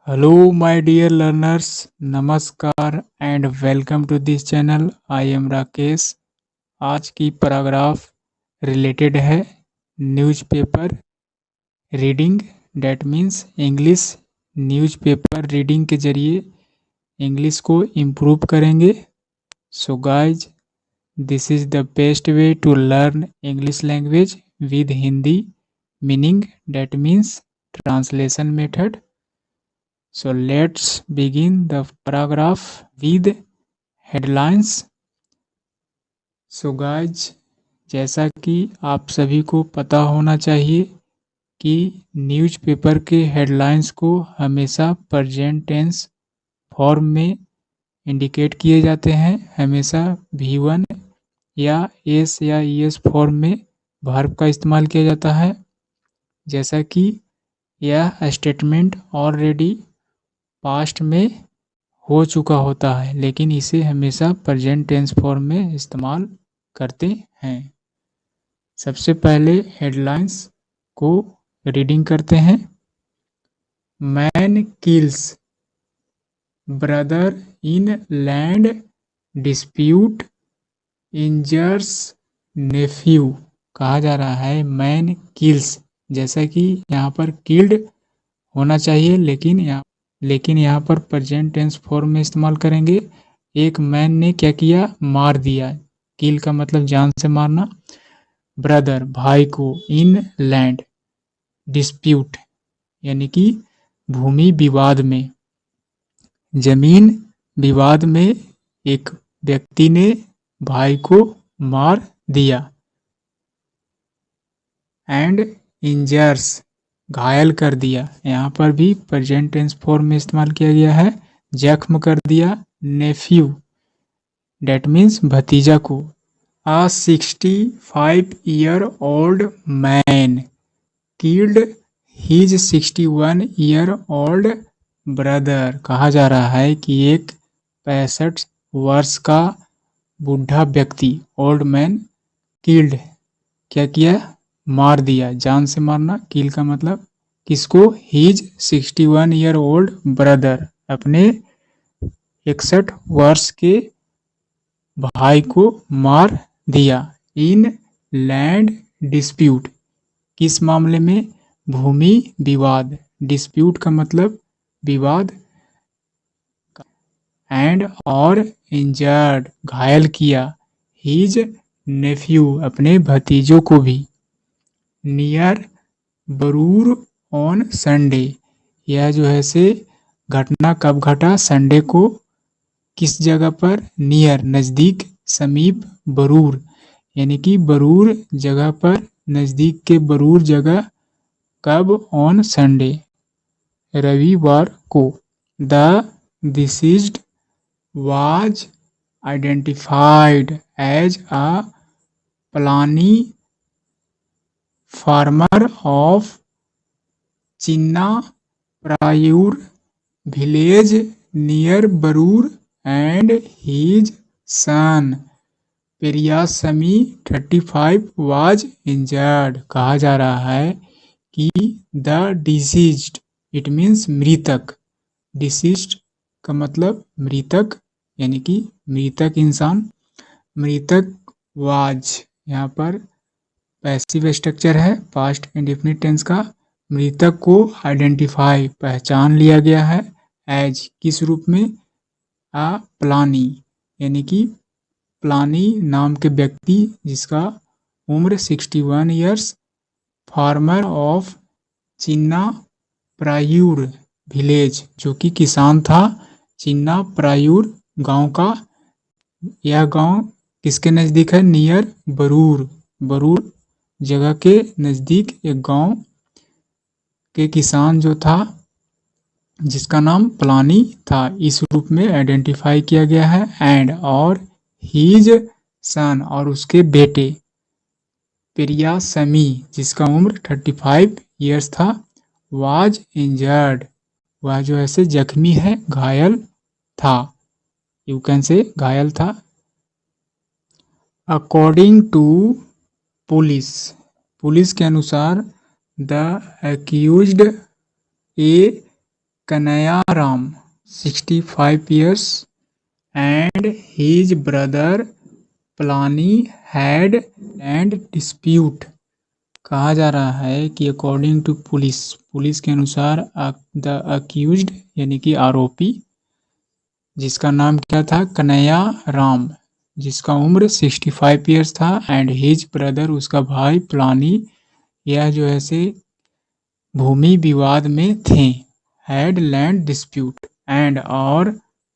Hello, my dear learners. Namaskar and welcome to this channel. I am Rakesh. आज की paragraph related है newspaper reading. That means English newspaper reading के जरिए English को improve करेंगे। So guys, this is the best way to learn English language with Hindi meaning. That means translation method. So let's begin the paragraph with headlines. So guys, जैसा कि आप सभी को पता होना चाहिए कि न्यूज़पेपर के हेडलाइंस को हमेशा प्रेजेंट टेंस फॉर्म में इंडिकेट किए जाते हैं। हमेशा V1 या S या ES फॉर्म में वर्ब का इस्तेमाल किया जाता है। जैसा कि यह स्टेटमेंट ऑलरेडी पास्ट में हो चुका होता है, लेकिन इसे हमेशा प्रेजेंट टेंस फॉर्म में इस्तेमाल करते हैं। सबसे पहले हेडलाइंस को रीडिंग करते हैं। Man kills brother in land dispute injures nephew. कहा जा रहा है मैन किल्स, जैसा कि यहाँ पर किल्ड होना चाहिए, लेकिन यहाँ पर प्रेजेंट टेंस फॉर्म में इस्तेमाल करेंगे। एक मैन ने क्या किया? मार दिया। किल का मतलब जान से मारना। ब्रदर भाई को, इन लैंड डिस्प्यूट यानी कि भूमि विवाद में, जमीन विवाद में एक व्यक्ति ने भाई को मार दिया। एंड इंजर्स घायल कर दिया। यहाँ पर भी प्रेजेंट टेंस फॉर्म में इस्तेमाल किया गया है। जख्म कर दिया। नेफ्यू डेट मीन्स भतीजा को। A 65-year-old man killed his 61-year-old brother। कहा जा रहा है कि एक 65 वर्ष का बूढ़ा व्यक्ति, ओल्ड मैन, किल्ड क्या किया? मार दिया। जान से मारना। किल का मतलब किसको? हिज 61-year-old ब्रदर, अपने 61 वर्ष के भाई को मार दिया। इन लैंड डिस्प्यूट, किस मामले में? भूमि विवाद। डिस्प्यूट का मतलब विवाद। एंड और इंजर्ड घायल किया। हिज नेफ्यू अपने भतीजों को भी। नियर बरूर ऑन संडे, यह जो है से घटना कब घटा? संडे को। किस जगह पर? नियर नज़दीक, समीप, बरूर यानी कि बरूर जगह पर, नज़दीक के बरूर जगह। कब? ऑन संडे, रविवार को। The deceased was identified as a Palani farmer of Chinna Prayur village near Barur and his son Periyasamy 35 was injured. कहा जा रहा है कि द डिसीज्ड, इट मीन्स मृतक। डिसीज्ड का मतलब मृतक यानी कि मृतक इंसान। मृतक वाज यहाँ पर पैसिव स्ट्रक्चर है, पास्ट इंडेफिनिट टेंस का। मृतक को आइडेंटिफाई पहचान लिया गया है। एज किस रूप में? आ प्लानी यानी कि प्लानी नाम के व्यक्ति जिसका उम्र 61 years, farmer of Chinna Prayur village, जो कि किसान था। चिन्ना प्रायूर गांव का। यह गांव किसके नज़दीक है? नियर बरूर, बरूर जगह के नज़दीक एक गांव के किसान जो था, जिसका नाम प्लानी था, इस रूप में आइडेंटिफाई किया गया है। एंड और हीज सन और उसके बेटे पेरियासमी, जिसका उम्र 35 ईयर्स था, वाज इंजर्ड, वह जो है जख्मी है, घायल था। यू कैन से घायल था। अकॉर्डिंग टू पुलिस, पुलिस के अनुसार the accused A Kanayaram, 65 years, and his brother Plani had land dispute। कहा जा रहा है कि अकॉर्डिंग टू पुलिस के अनुसार द अक्यूज्ड यानी कि आरोपी, जिसका नाम क्या था, कन्हैया राम, जिसका उम्र 65 ईयर्स था, एंड हिज ब्रदर, उसका भाई प्लानी, यह जो है से भूमि विवाद में थे, हैड लैंड डिस्प्यूट, एंड और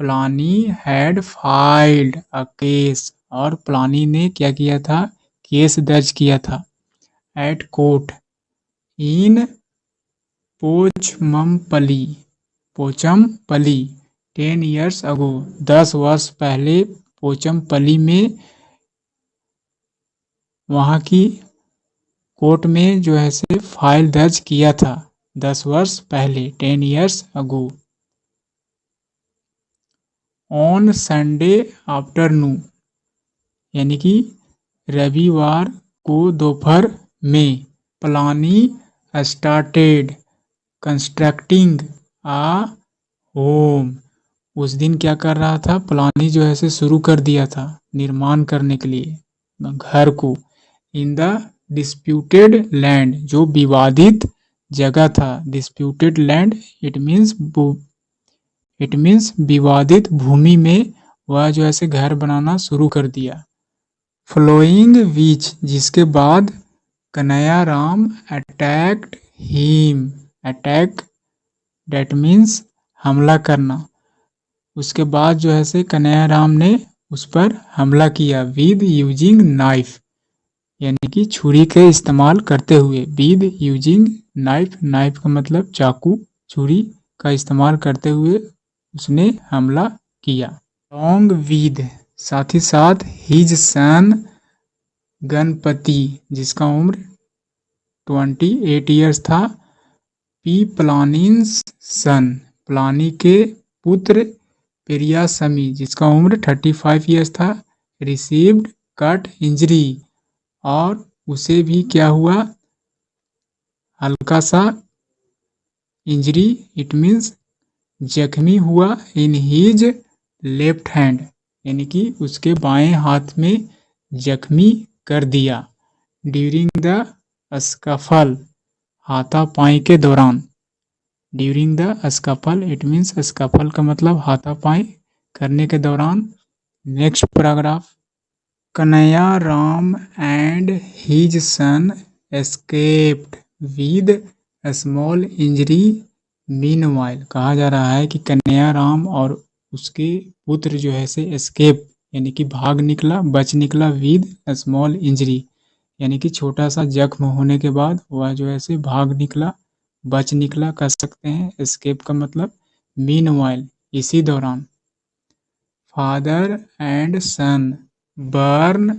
प्लानी हैड फाइल्ड अ केस, और प्लानी ने क्या किया था, केस दर्ज किया था, एट कोर्ट इन पोचमपली 10 years ago, 10 वर्ष पहले पोचमपली में वहाँ की कोर्ट में जो है से फाइल दर्ज किया था 10 वर्ष पहले, 10 years ago। On Sunday afternoon यानी कि रविवार को दोपहर में, प्लानी स्टार्टेड कंस्ट्रक्टिंग आ होम, उस दिन क्या कर रहा था, प्लानी जो है से शुरू कर दिया था निर्माण करने के लिए घर को, इन द डिस्प्यूटेड लैंड, जो विवादित जगह था, डिस्प्यूटेड लैंड इट मीन्स विवादित भूमि में वह जो है से घर बनाना शुरू कर दिया। फ्लोइंग विच, जिसके बाद Kanhaiya Ram attacked him, attack that means हमला करना, उसके बाद जो है से कन्हैया राम ने उस पर हमला किया, विद यूजिंग नाइफ, यानी कि छुरी के इस्तेमाल करते हुए, विद यूजिंग नाइफ, नाइफ का मतलब चाकू, छुरी का इस्तेमाल करते हुए उसने हमला किया। लॉन्ग विद, साथ ही साथ, हिज सन गणपति, जिसका उम्र 28 ईयर्स था, पी प्लानिंस सन, प्लानी के पुत्र पेरियासमी, जिसका उम्र 35 ईयर्स था, रिसीव्ड कट इंजरी, और उसे भी क्या हुआ, हल्का सा इंजरी, इट मीन्स जख्मी हुआ, इन हीज लेफ्ट हैंड, यानी कि उसके बाएं हाथ में जख्मी कर दिया, ड्यूरिंग द स्कफल, हाथापाई के दौरान, during the scuffle, it means scuffle का मतलब हाथापाई करने के दौरान। Next paragraph, Kanhaiya Ram and his son escaped with a small injury meanwhile, कहा जा रहा है कि कन्हैया राम और उसके पुत्र जो है से एस्केप यानी कि भाग निकला, बच निकला, विद अ स्मॉल इंजरी, यानी कि छोटा सा जख्म होने के बाद वह जो है से भाग निकला, बच निकला कह सकते हैं, एस्केप का मतलब मीनवाइल, इसी दौरान। Father and son burnt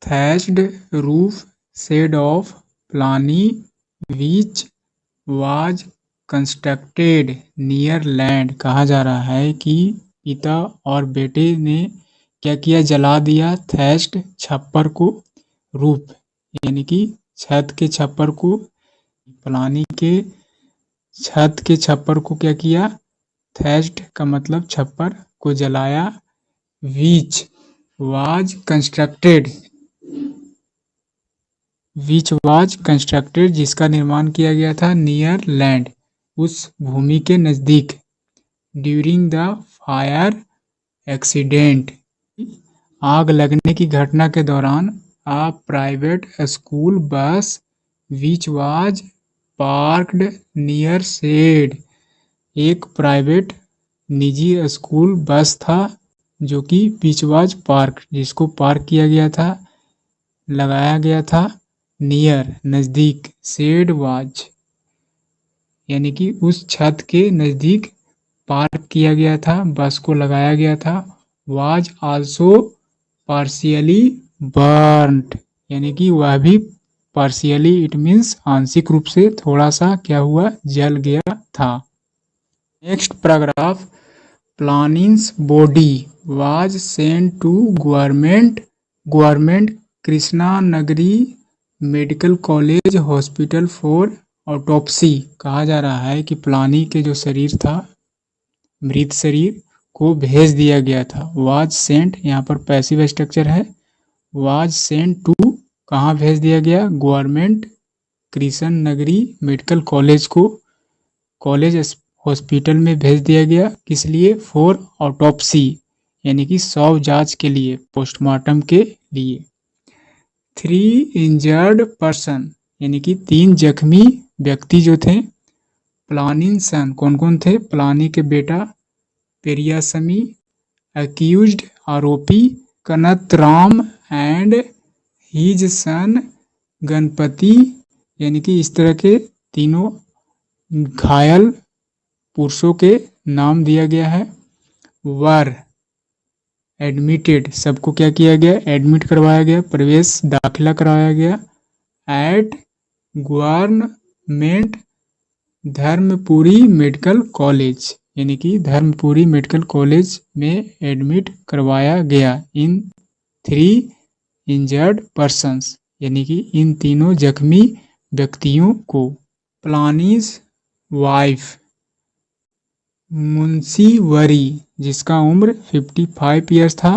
thatched roof shed of Palani which was constructed near land, कहा जा रहा है कि पिता और बेटे ने क्या किया, जला दिया, थैच्ड छप्पर को, रूफ यानी कि छत के छप्पर को, प्लानी के छत के छप्पर को क्या किया, थैच्ड का मतलब छप्पर को जलाया, विच वाज कंस्ट्रक्टेड, जिसका निर्माण किया गया था, नियर लैंड, उस भूमि के नजदीक, ड्यूरिंग द फायर एक्सीडेंट, आग लगने की घटना के दौरान, आ private school bus which was parked near shed, एक प्राइवेट निजी स्कूल बस था जो कि विच वाज पार्क, जिसको पार्क किया गया था, लगाया गया था, नियर नज़दीक, शेड वाज यानी कि उस छत के नज़दीक पार्क किया गया था, बस को लगाया गया था, वाज आल्सो पार्शियली बर्न्ड, यानी कि वह भी पार्शियली, इट मीन्स आंशिक रूप से, थोड़ा सा क्या हुआ, जल गया था। Next paragraph, Palani's body was sent to government Krishna Nagari medical college hospital for autopsy कहा जा रहा है कि प्लानी के जो शरीर था, मृत शरीर को भेज दिया गया था। वाज सेंट, यहाँ पर पैसिव स्ट्रक्चर है, वाज सेंट टू, कहाँ भेज दिया गया? गवर्नमेंट कृष्ण नगरी मेडिकल कॉलेज को, कॉलेज हॉस्पिटल में भेज दिया गया। किस लिए? फॉर ऑटोप्सी, यानी कि शव जांच के लिए, पोस्टमार्टम के लिए। 3 इंजर्ड पर्सन, यानी कि 3 जख्मी व्यक्ति जो थे। प्लानिन सन, कौन कौन थे? प्लानी के बेटा पेरियासमी, अक्यूज्ड आरोपी कनतराम एंड हिज सन गणपति, यानी कि इस तरह के तीनों घायल पुरुषों के नाम दिया गया है। वर एडमिटेड, सबको क्या किया गया? एडमिट करवाया गया, प्रवेश दाखिला करवाया गया। At government Dharmapuri medical college, यानी कि धर्मपुरी मेडिकल कॉलेज में एडमिट करवाया गया इन 3 इंजर्ड पर्सन्स, यानी कि इन तीनों जख्मी व्यक्तियों को। प्लानीज वाइफ मुंशीवरी, जिसका उम्र 55 ईयर्स था,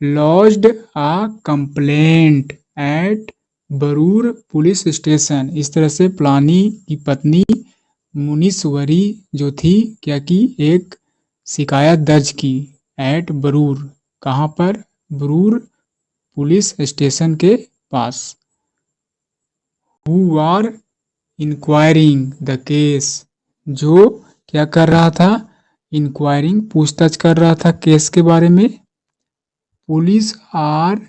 लॉज्ड आ कंप्लेंट एट बरूर पुलिस स्टेशन। इस तरह से प्लानी की पत्नी मुनीश्वरी जो थी, क्या की? एक शिकायत दर्ज की एट बरूर, कहाँ पर? बरूर पुलिस स्टेशन के पास। Who are inquiring the case, जो क्या कर रहा था? इंक्वायरिंग, पूछताछ कर रहा था केस के बारे में। Police are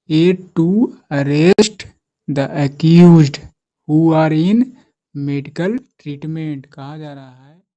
aid to arrest the accused who are in medical treatment, कहा जा रहा है